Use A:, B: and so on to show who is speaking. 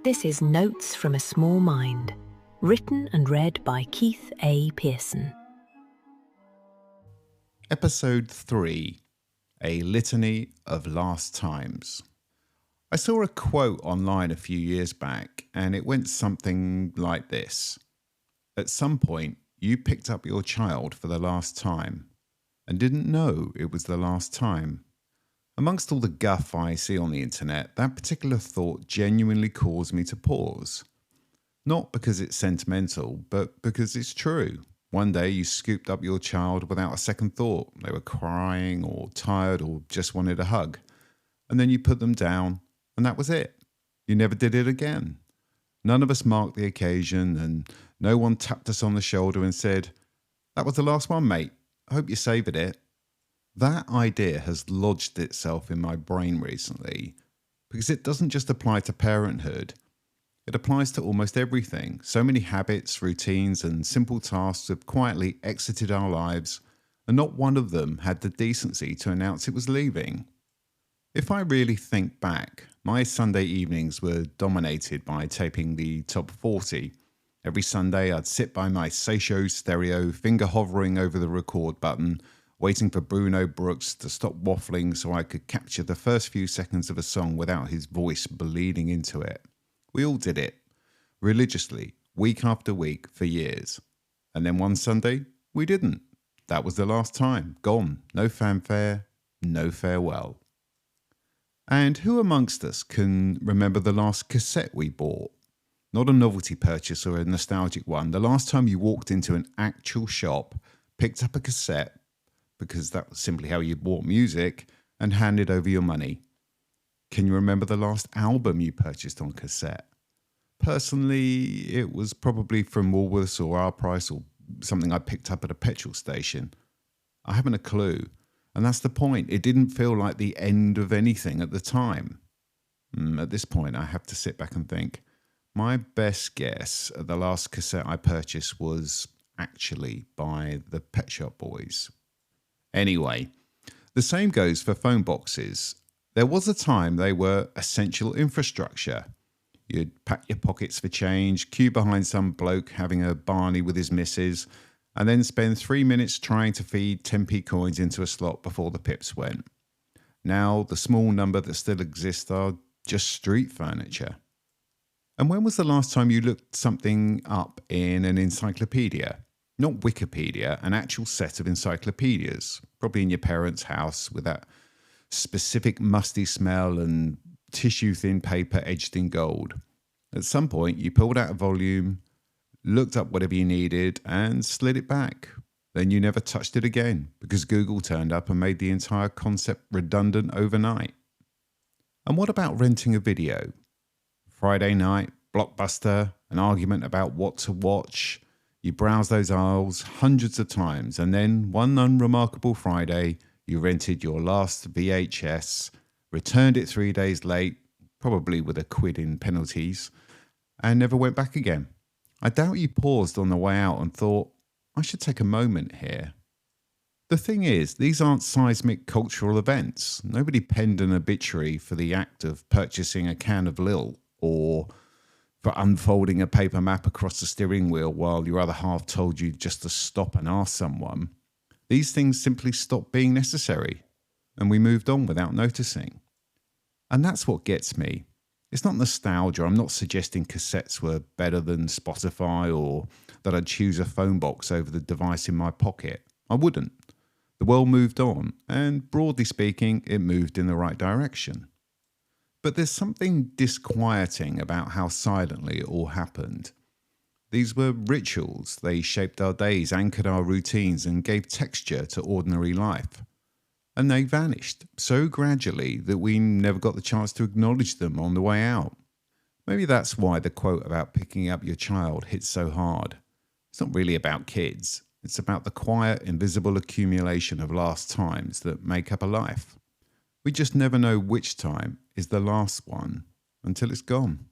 A: This is Notes from a Small Mind, written and read by Keith A. Pearson.
B: Episode 3, A Litany of Last Times. I saw a quote online a few years back, and it went something like this. At some point, you picked up your child for the last time, and didn't know it was the last time. Amongst all the guff I see on the internet, that particular thought genuinely caused me to pause. Not because it's sentimental, but because it's true. One day you scooped up your child without a second thought. They were crying or tired or just wanted a hug. And then you put them down, and that was it. You never did it again. None of us marked the occasion, and no one tapped us on the shoulder and said, "That was the last one, mate. I hope you savoured it." That idea has lodged itself in my brain recently because it doesn't just apply to parenthood. It applies to almost everything. So many habits, routines, and simple tasks have quietly exited our lives, and not one of them had the decency to announce it was leaving. If I really think back, my Sunday evenings were dominated by taping the top 40. Every Sunday I'd sit by my Seisho stereo, finger hovering over the record button, waiting for Bruno Brooks to stop waffling so I could capture the first few seconds of a song without his voice bleeding into it. We all did it, religiously, week after week, for years. And then one Sunday, we didn't. That was the last time. Gone. No fanfare, no farewell. And who amongst us can remember the last cassette we bought? Not a novelty purchase or a nostalgic one. The last time you walked into an actual shop, picked up a cassette, because that was simply how you bought music, and handed over your money. Can you remember the last album you purchased on cassette? Personally, it was probably from Woolworths or Our Price or something I picked up at a petrol station. I haven't a clue, and that's the point. It didn't feel like the end of anything at the time. At this point, I have to sit back and think. My best guess at the last cassette I purchased was actually by the Pet Shop Boys. Anyway, the same goes for phone boxes. There was a time they were essential infrastructure. You'd pack your pockets for change, queue behind some bloke having a Barney with his missus, and then spend 3 minutes trying to feed 10p coins into a slot before the pips went. Now, the small number that still exists are just street furniture. And when was the last time you looked something up in an encyclopedia? Not Wikipedia, an actual set of encyclopedias, probably in your parents' house with that specific musty smell and tissue-thin paper edged in gold. At some point, you pulled out a volume, looked up whatever you needed, and slid it back. Then you never touched it again because Google turned up and made the entire concept redundant overnight. And what about renting a video? Friday night, Blockbuster, an argument about what to watch. You browse those aisles hundreds of times, and then one unremarkable Friday, you rented your last VHS, returned it 3 days late, probably with a quid in penalties, and never went back again. I doubt you paused on the way out and thought, I should take a moment here. The thing is, these aren't seismic cultural events. Nobody penned an obituary for the act of purchasing a can of Lil, or for unfolding a paper map across the steering wheel while your other half told you just to stop and ask someone. These things simply stopped being necessary, and we moved on without noticing. And that's what gets me. It's not nostalgia. I'm not suggesting cassettes were better than Spotify or that I'd choose a phone box over the device in my pocket. I wouldn't. The world moved on, and broadly speaking, it moved in the right direction. But there's something disquieting about how silently it all happened. These were rituals. They shaped our days, anchored our routines, and gave texture to ordinary life. And they vanished so gradually that we never got the chance to acknowledge them on the way out. Maybe that's why the quote about picking up your child hits so hard. It's not really about kids. It's about the quiet, invisible accumulation of last times that make up a life. We just never know which time is the last one until it's gone.